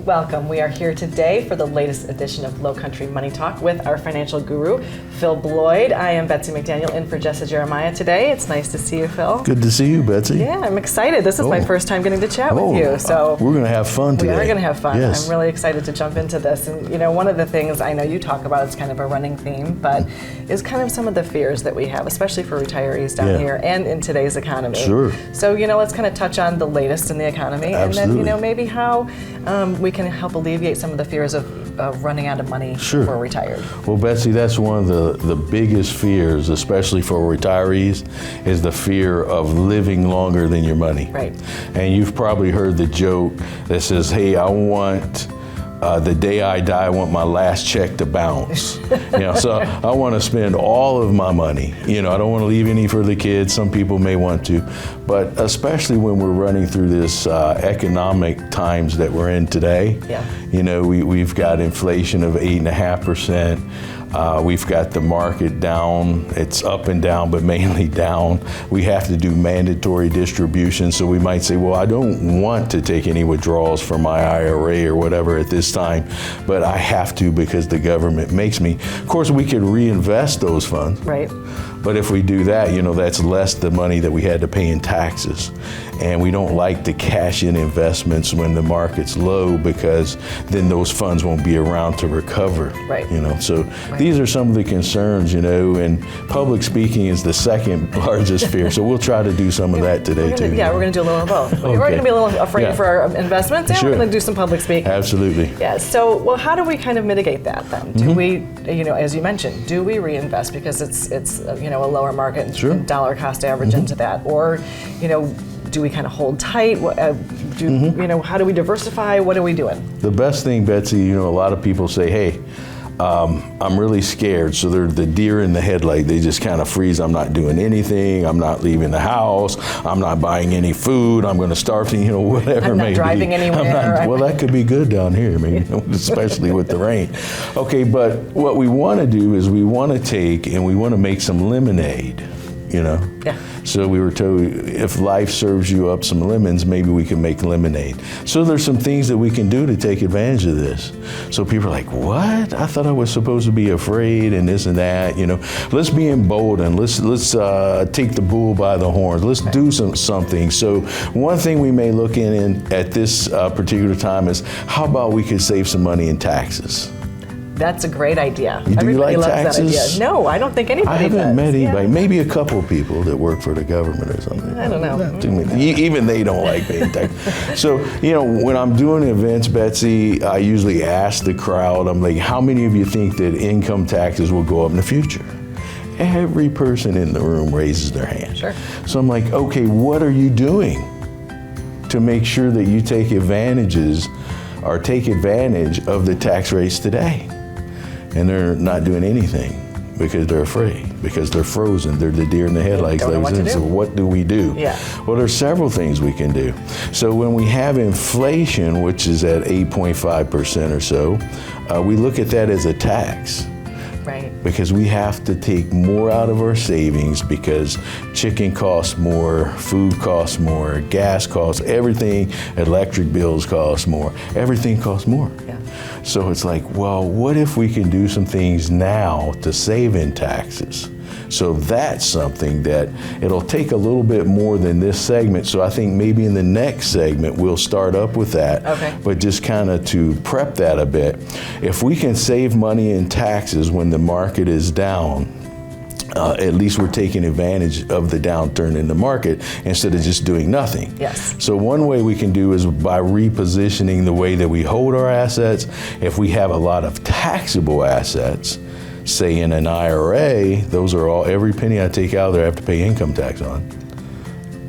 Welcome. We are here today for the latest edition of Lowcountry Money Talk with our financial guru, Phil Bloyd. I am Betsy McDaniel in for Jessa Jeremiah today. It's nice to see you, Phil. Good to see you, Betsy. Yeah, I'm excited. This is my first time getting to chat with you. So we're going to have fun today. We are going to have fun. Yes. I'm really excited to jump into this. And, you know, one of the things I know you talk about, it's kind of a running theme, but is kind of some of the fears that we have, especially for retirees down here and in today's economy. Sure. So, you know, let's kind of touch on the latest in the economy. Absolutely. And then, you know, maybe how we can help alleviate some of the fears of running out of money Sure. for retired. Well, Betsy, that's one of the biggest fears, especially for retirees, is the fear of living longer than your money. Right. And you've probably heard the joke that says, hey, I want the day I die, I want my last check to bounce. So I want to spend all of my money. I don't want to leave any for the kids. Some people may want to, but especially when we're running through this economic times that we're in today. Yeah. We've got inflation of 8.5%. We've got the market down. It's up and down, but mainly down. We have to do mandatory distribution. So we might say, well, I don't want to take any withdrawals from my IRA or whatever at this time, but I have to because the government makes me. Of course, we could reinvest those funds. Right. But if we do that, that's less the money that we had to pay in taxes. And we don't like to cash in investments when the market's low because then those funds won't be around to recover. Right. So these are some of the concerns, and public speaking is the second largest fear. So we'll try to do some of that today too. Yeah, we're going to do a little of both. Okay. We're going to be a little afraid for our investments, and Sure. we're going to do some public speaking. Absolutely. Yeah. So, well, how do we kind of mitigate that then? Do we, as you mentioned, do we reinvest because it's a lower market Sure. and dollar cost average into that, or do we kind of hold tight? How do we diversify? What are we doing? The best thing, Betsy, a lot of people say, hey, I'm really scared. So they're the deer in the headlight. They just kind of freeze. I'm not doing anything. I'm not leaving the house. I'm not buying any food. I'm going to starve, whatever it may be. I'm not driving anywhere. Well, that could be good down here, especially with the rain. Okay, but what we want to do is we want to take and we want to make some lemonade. Yeah. So we were told if life serves you up some lemons, maybe we can make lemonade. So there's some things that we can do to take advantage of this. So people are like, what? I thought I was supposed to be afraid and this and that. Let's be emboldened. Let's take the bull by the horns. Let's do something. So one thing we may look in at this particular time is how about we could save some money in taxes? That's a great idea. Do Everybody you like loves taxes? that idea. No, I don't think anybody I haven't does. met anybody. Maybe a couple people that work for the government or something. I don't know. Not too many. Even they don't like paying taxes. So, when I'm doing events, Betsy, I usually ask the crowd, I'm like, how many of you think that income taxes will go up in the future? Every person in the room raises their hand. Sure. So I'm like, okay, what are you doing to make sure that you take advantage of the tax rates today? And they're not doing anything because they're afraid, because they're frozen. They're the deer in the headlights. Don't know what to do. So what do we do? Yeah. Well, there's several things we can do. So when we have inflation, which is at 8.5% or so, we look at that as a tax. Right. Because we have to take more out of our savings because chicken costs more, food costs more, gas costs, everything, electric bills cost more, everything costs more. Yeah. So it's like, well, what if we can do some things now to save in taxes? So that's something that it'll take a little bit more than this segment. So I think maybe in the next segment, we'll start up with that. Okay. But just kind of to prep that a bit. If we can save money in taxes when the market is down, at least we're taking advantage of the downturn in the market instead of just doing nothing. Yes. So one way we can do is by repositioning the way that we hold our assets. If we have a lot of taxable assets, say in an IRA, those are all, every penny I take out there I have to pay income tax on.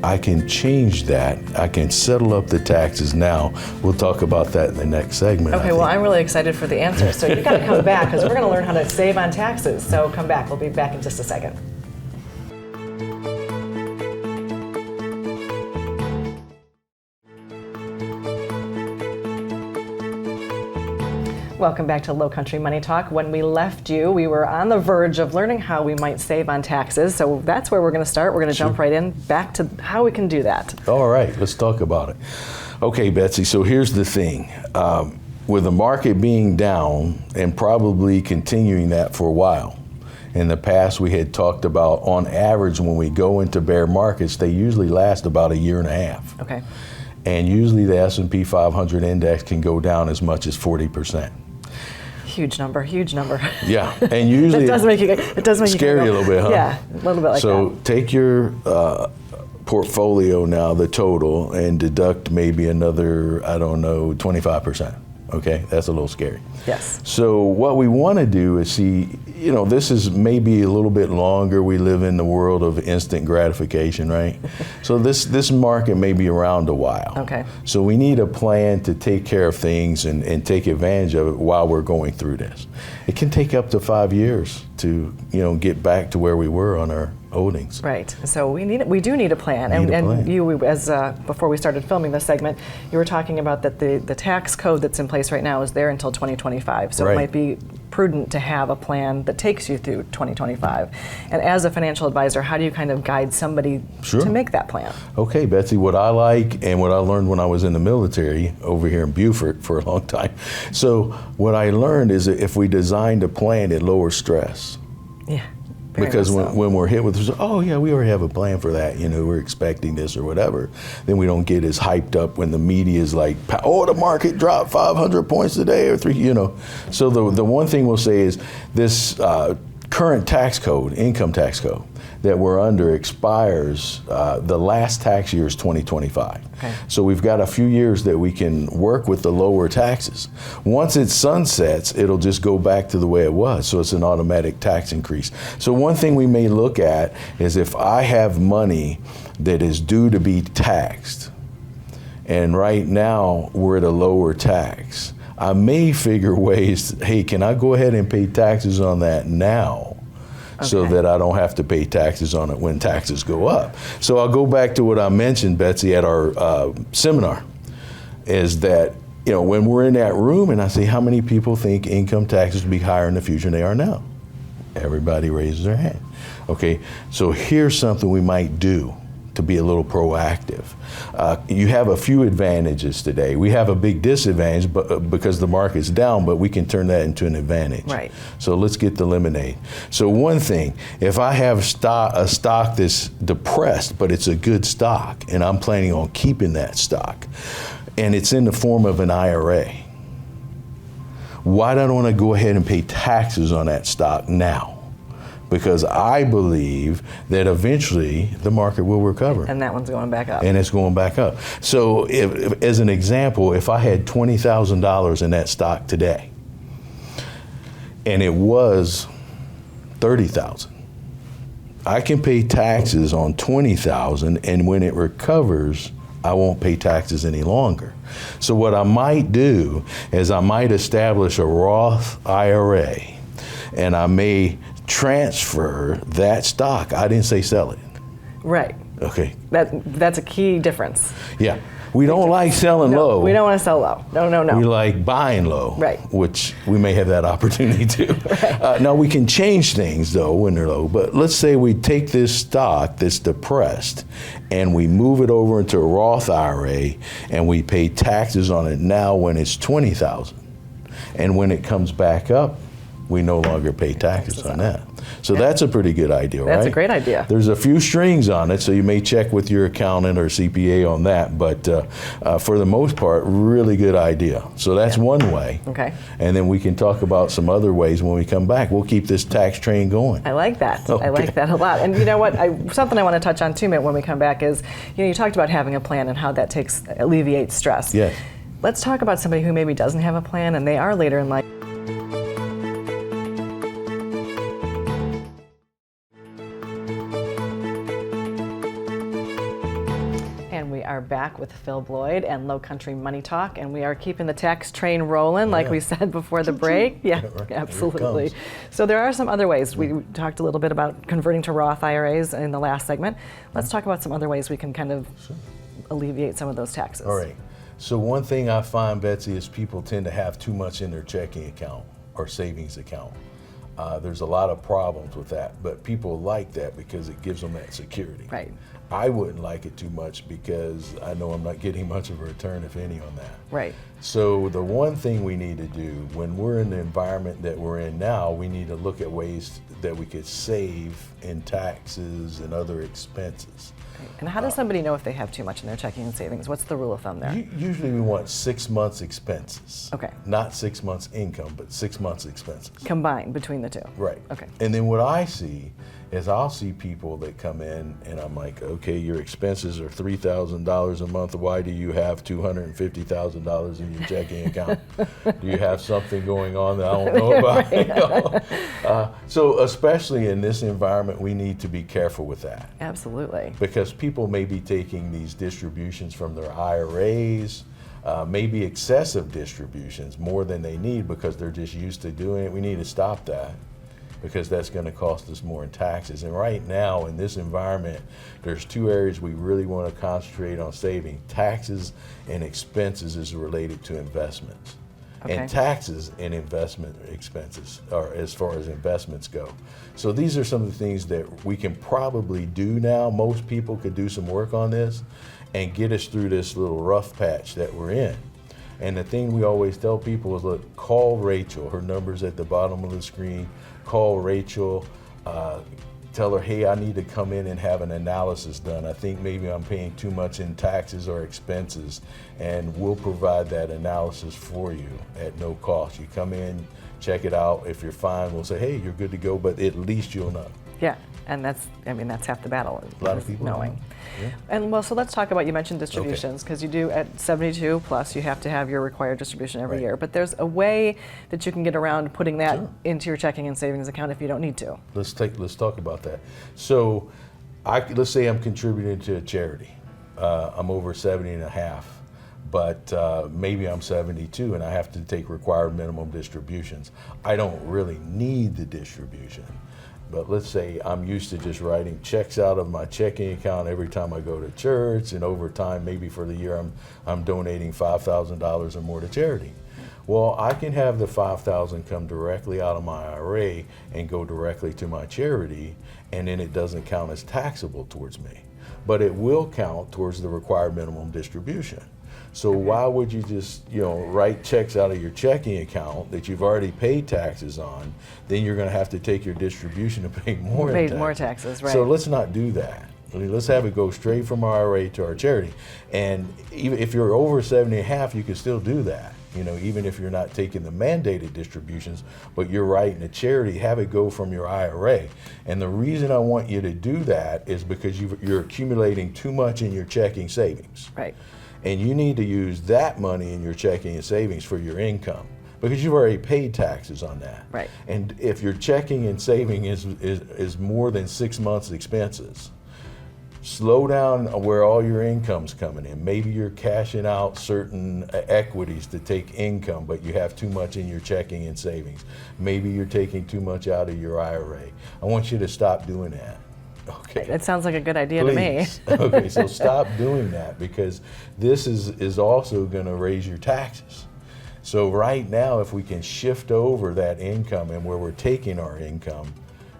I can change that. I can settle up the taxes now. We'll talk about that in the next segment. Okay, well, I'm really excited for the answer. So you got to come back because we're going to learn how to save on taxes. So come back. We'll be back in just a second. Welcome back to Lowcountry Money Talk. When we left you, we were on the verge of learning how we might save on taxes. So that's where we're going to start. We're going to jump right in back to how we can do that. All right, let's talk about it. Okay, Betsy, so here's the thing. with the market being down and probably continuing that for a while. In the past, we had talked about, on average, when we go into bear markets, they usually last about a year and a half. Okay. And usually the S&P 500 index can go down as much as 40%. Huge number, huge number. Yeah, and usually it does make you scary a little bit, huh? Yeah, a little bit like that. So take your portfolio now, the total, and deduct maybe another, I don't know, 25%. Okay, that's a little scary. Yes. So what we want to do is see, you know, this is maybe a little bit longer. We live in the world of instant gratification, right? So this market may be around a while. Okay. So we need a plan to take care of things and take advantage of it while we're going through this. It can take up to 5 years to, you know, get back to where we were on our holdings. Right. So we do need a plan. And you, as before we started filming this segment, you were talking about that the tax code that's in place right now is there until 2025. So right. It might be prudent to have a plan that takes you through 2025. And as a financial advisor, how do you kind of guide somebody Sure. to make that plan? Okay, Betsy, what I like and what I learned when I was in the military over here in Beaufort for a long time. So what I learned is that if we designed a plan, it lowers stress. Yeah. Because when we're hit with, oh yeah, we already have a plan for that, you know, we're expecting this or whatever, then we don't get as hyped up when the media is like, oh, the market dropped 500 points today or 3, you know. So the one thing we'll say is this current tax code, income tax code, that we're under expires, the last tax year is 2025. Okay. So we've got a few years that we can work with the lower taxes. Once it sunsets, it'll just go back to the way it was. So it's an automatic tax increase. So one thing we may look at is if I have money that is due to be taxed, and right now we're at a lower tax, I may figure ways, hey, can I go ahead and pay taxes on that now? Okay. So that I don't have to pay taxes on it when taxes go up. So I'll go back to what I mentioned, Betsy, at our seminar, is that, you know, when we're in that room and I say, how many people think income taxes will be higher in the future than they are now? Everybody raises their hand. Okay, so here's something we might do to be a little proactive. You have a few advantages today. We have a big disadvantage because the market's down, but we can turn that into an advantage. Right. So let's get the lemonade. So one thing, if I have a stock that's depressed, but it's a good stock, and I'm planning on keeping that stock, and it's in the form of an IRA, why don't I want to go ahead and pay taxes on that stock now? Because I believe that eventually the market will recover. And that one's going back up. And it's going back up. So if, as an example, if I had $20,000 in that stock today, and it was $30,000, I can pay taxes on $20,000, and when it recovers, I won't pay taxes any longer. So what I might do is I might establish a Roth IRA, and I may transfer that stock. I didn't say sell it. Right. Okay. That's a key difference. Yeah. We don't like selling low. We don't want to sell low. No. We like buying low. Right. Which we may have that opportunity to. Right. Now we can change things though when they're low, but let's say we take this stock that's depressed and we move it over into a Roth IRA and we pay taxes on it now when it's $20,000. And when it comes back up, we no longer pay taxes on that. So that's a pretty good idea, right? That's a great idea. There's a few strings on it, so you may check with your accountant or CPA on that, but for the most part, really good idea. So that's one way. Okay. And then we can talk about some other ways when we come back. We'll keep this tax train going. I like that. Okay. I like that a lot. And you know what? Something I want to touch on too, Mitt, when we come back is, you know, you talked about having a plan and how that alleviates stress. Yes. Let's talk about somebody who maybe doesn't have a plan and they are later in life. Are back with Phil Bloyd and Lowcountry Money Talk, and we are keeping the tax train rolling, like we said before the break. Yeah, right. Absolutely. So there are some other ways. We talked a little bit about converting to Roth IRAs in the last segment. Let's talk about some other ways we can kind of alleviate some of those taxes. All right. So one thing I find, Betsy, is people tend to have too much in their checking account or savings account. There's a lot of problems with that, but people like that because it gives them that security. Right. I wouldn't like it too much because I know I'm not getting much of a return, if any, on that. Right. So the one thing we need to do when we're in the environment that we're in now, we need to look at ways that we could save in taxes and other expenses. And how does somebody know if they have too much in their checking and savings? What's the rule of thumb there? Usually we want 6 months expenses. Okay. Not 6 months income, but 6 months expenses. Combined between the two. Right. Okay. And then what I see is I'll see people that come in and I'm like, okay, your expenses are $3,000 a month. Why do you have $250,000 in your checking account? Do you have something going on that I don't know about? Right. You know? So especially in this environment, we need to be careful with that. Absolutely. Because people may be taking these distributions from their IRAs, maybe excessive distributions, more than they need because they're just used to doing it. We need to stop that because that's going to cost us more in taxes. And right now in this environment, there's two areas we really want to concentrate on saving. Taxes and expenses is related to investments. Okay. And taxes and investment expenses are as far as investments go. So these are some of the things that we can probably do now. Most people could do some work on this and get us through this little rough patch that we're in. And the thing we always tell people is, look, call Rachel. Her number's at the bottom of the screen. Call Rachel. Tell her, hey, I need to come in and have an analysis done. I think maybe I'm paying too much in taxes or expenses, and we'll provide that analysis for you at no cost. You come in, check it out. If you're fine, we'll say, hey, you're good to go, but at least you'll know. Yeah, and that's half the battle. A lot of people knowing. know. Yeah. And well, so let's talk about, you mentioned distributions, because you do at 72 plus, you have to have your required distribution every Right. year. But there's a way that you can get around putting that Sure. into your checking and savings account if you don't need to. Let's talk about that. So let's say I'm contributing to a charity. I'm over 70 and a half, but maybe I'm 72 and I have to take required minimum distributions. I don't really need the distribution. But let's say I'm used to just writing checks out of my checking account every time I go to church, and over time, maybe for the year, I'm donating $5,000 or more to charity. Well, I can have the $5,000 come directly out of my IRA and go directly to my charity, and then it doesn't count as taxable towards me. But it will count towards the required minimum distribution. So why would you just, write checks out of your checking account that you've already paid taxes on? Then you're going to have to take your distribution and pay more taxes. More taxes, right? So let's not do that. I mean, let's have it go straight from our IRA to our charity. And even if you're over 70 and a half, you can still do that. Even if you're not taking the mandated distributions, but you're writing a charity, have it go from your IRA. And the reason I want you to do that is because you're accumulating too much in your checking savings. Right. And you need to use that money in your checking and savings for your income because you've already paid taxes on that. Right. And if your checking and saving is more than 6 months expenses, slow down where all your income's coming in. Maybe you're cashing out certain equities to take income, but you have too much in your checking and savings. Maybe you're taking too much out of your IRA. I want you to stop doing that. Okay. It sounds like a good idea Please. to me. Okay, so stop doing that because this is also going to raise your taxes. So right now, if we can shift over that income and where we're taking our income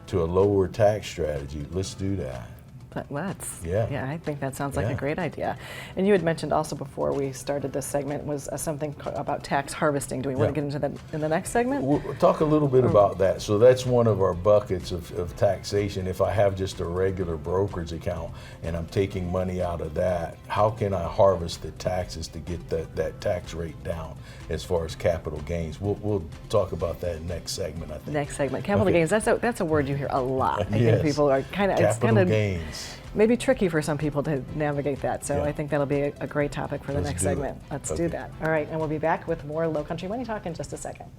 to a lower tax strategy, let's do that. But let's. Yeah. Yeah, I think that sounds like Yeah. a great idea. And you had mentioned also before we started this segment was something about tax harvesting. Do we want to get into that in the next segment? We'll talk a little bit about that. So that's one of our buckets of taxation. If I have just a regular brokerage account and I'm taking money out of that, how can I harvest the taxes to get that tax rate down as far as capital gains? We'll talk about that in next segment, I think. Next segment. Capital gains, that's a word you hear a lot. I Yes. think people are kind of, it's Capital kind of gains. maybe tricky for some people to navigate that. So Yeah. I think that'll be a great topic for the Let's next do it. segment. Let's Okay. do that. All right, and we'll be back with more Lowcountry Money Talk in just a second.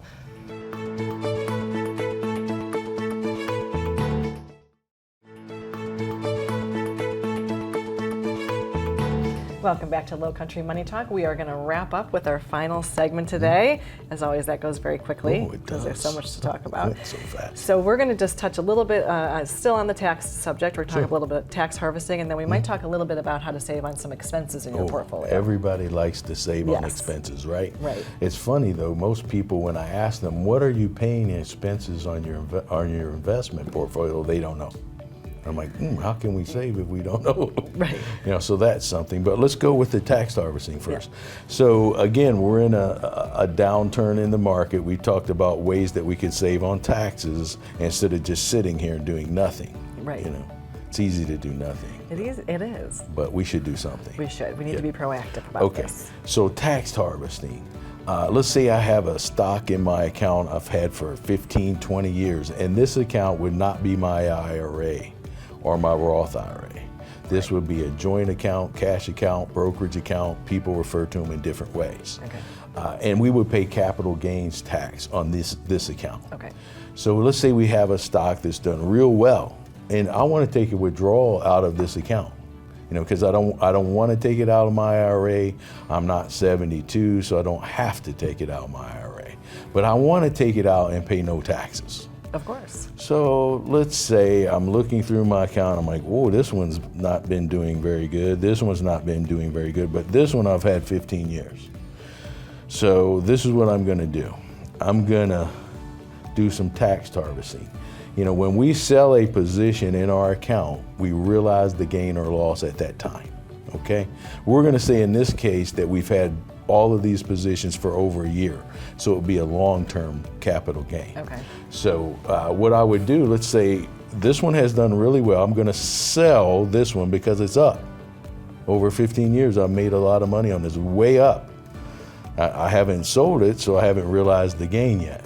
Welcome back to Lowcountry Money Talk. We are going to wrap up with our final segment today. As always, that goes very quickly because there's so much to talk about. So fast. So we're going to just touch a little bit, still on the tax subject. We're talking a little bit of tax harvesting, and then we might talk a little bit about how to save on some expenses in your portfolio. Everybody likes to save on expenses, right? Right. It's funny though. Most people, when I ask them, "What are you paying in expenses on your investment portfolio?" They don't know. I'm like, how can we save if we don't know? Right. So that's something. But let's go with the tax harvesting first. Yeah. So again, we're in a downturn in the market. We talked about ways that we could save on taxes instead of just sitting here and doing nothing. Right. It's easy to do nothing. It is. But we should do something. We should. We need to be proactive about this. So tax harvesting. Let's say I have a stock in my account I've had for 15, 20 years, and this account would not be my IRA or my Roth IRA. This would be a joint account, cash account, brokerage account. People refer to them in different ways. Okay. And we would pay capital gains tax on this account. Okay. So let's say we have a stock that's done real well, and I want to take a withdrawal out of this account. Because I don't want to take it out of my IRA. I'm not 72, so I don't have to take it out of my IRA. But I want to take it out and pay no taxes. Of course. So let's say I'm looking through my account. I'm like, whoa, this one's not been doing very good. This one's not been doing very good. But this one I've had 15 years. So this is what I'm going to do. I'm going to do some tax harvesting. When we sell a position in our account, we realize the gain or loss at that time. Okay? We're going to say in this case that we've had all of these positions for over a year. So it would be a long-term capital gain. Okay. So what I would do, let's say this one has done really well. I'm going to sell this one because it's up. Over 15 years, I've made a lot of money on this, way up. I haven't sold it, so I haven't realized the gain yet.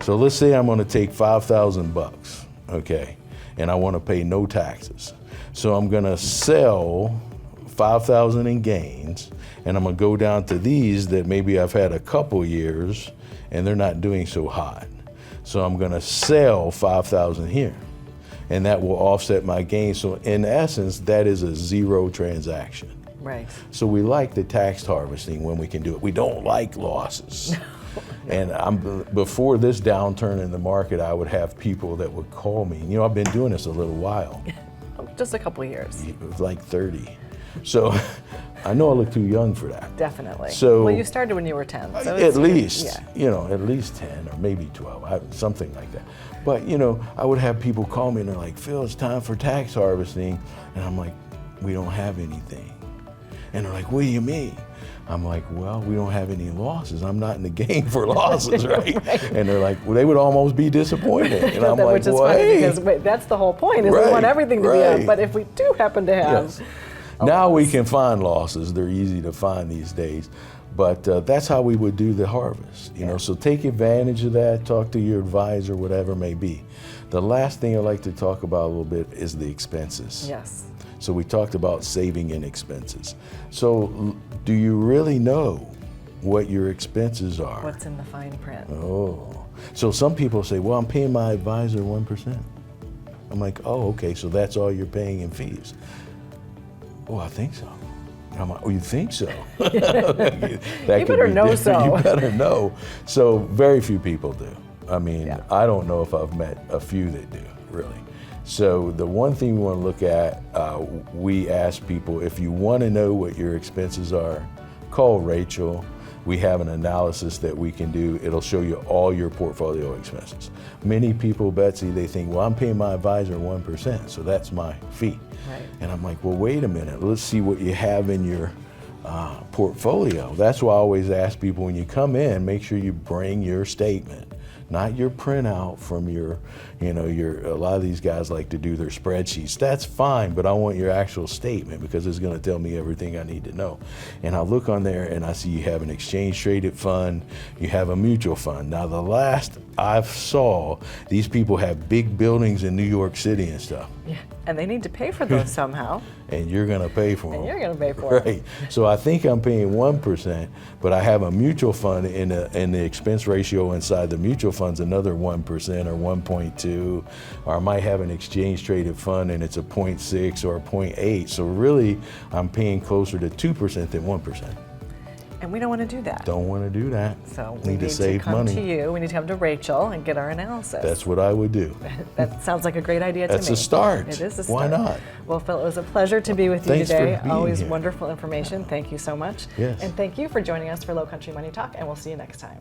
So let's say I'm going to take $5,000, okay, and I want to pay no taxes. So I'm going to sell $5,000 in gains, and I'm going to go down to these that maybe I've had a couple years and they're not doing so hot. So I'm going to sell $5,000 here, and that will offset my gain. So in essence, that is a zero transaction. Right. So we like the tax harvesting when we can do it. We don't like losses. And before this downturn in the market, I would have people that would call me. I've been doing this a little while. Just a couple of years. It was like 30. So I know I look too young for that. Definitely. So, well, you started when you were 10. So at least, at least 10 or maybe 12, something like that. But, I would have people call me and they're like, Phil, it's time for tax harvesting. And I'm like, we don't have anything. And they're like, what do you mean? I'm like, well, we don't have any losses. I'm not in the game for losses, right? Right. And they're like, well, they would almost be disappointed. And I'm like, well, hey. Because that's the whole point, is we want everything to be up. But if we do happen to have now we can find losses. They're easy to find these days. But that's how we would do the harvest. So take advantage of that. Talk to your advisor, whatever it may be. The last thing I'd like to talk about a little bit is the expenses. Yes. So we talked about saving in expenses. So do you really know what your expenses are? What's in the fine print? Oh. So some people say, well, I'm paying my advisor 1%. I'm like, oh, okay, so that's all you're paying in fees. Oh, I think so. I'm like, oh, you think so? You better know so. You better know. So very few people do. I mean, I don't know if I've met a few that do, really. So the one thing we want to look at, we ask people, if you want to know what your expenses are, call Rachel. We have an analysis that we can do. It'll show you all your portfolio expenses. Many people, Betsy, they think, well, I'm paying my advisor 1%, so that's my fee. Right. And I'm like, well, wait a minute. Let's see what you have in your portfolio. That's why I always ask people, when you come in, make sure you bring your statement. Not your printout from your, a lot of these guys like to do their spreadsheets. That's fine, but I want your actual statement because it's going to tell me everything I need to know. And I look on there and I see you have an exchange traded fund, you have a mutual fund. Now the last I saw, these people have big buildings in New York City and stuff. Yeah, and they need to pay for those somehow. and you're going to pay for them. And you're going to pay for it. Right. So I think I'm paying 1%, but I have a mutual fund in the expense ratio inside the mutual fund's another 1% or 1.2, or I might have an exchange traded fund and it's a 0.6 or a 0.8. So really, I'm paying closer to 2% than 1%. And we don't want to do that. Don't want to do that. So we need to save to come money. to you. We need to come to Rachel and get our analysis. That's what I would do. That sounds like a great idea to me. That's a start. It is a start. Why not? Well, Phil, it was a pleasure to be with you Thanks today. for being Always here. wonderful information. Thank you so much. Yes. And thank you for joining us for Lowcountry Money Talk, and we'll see you next time.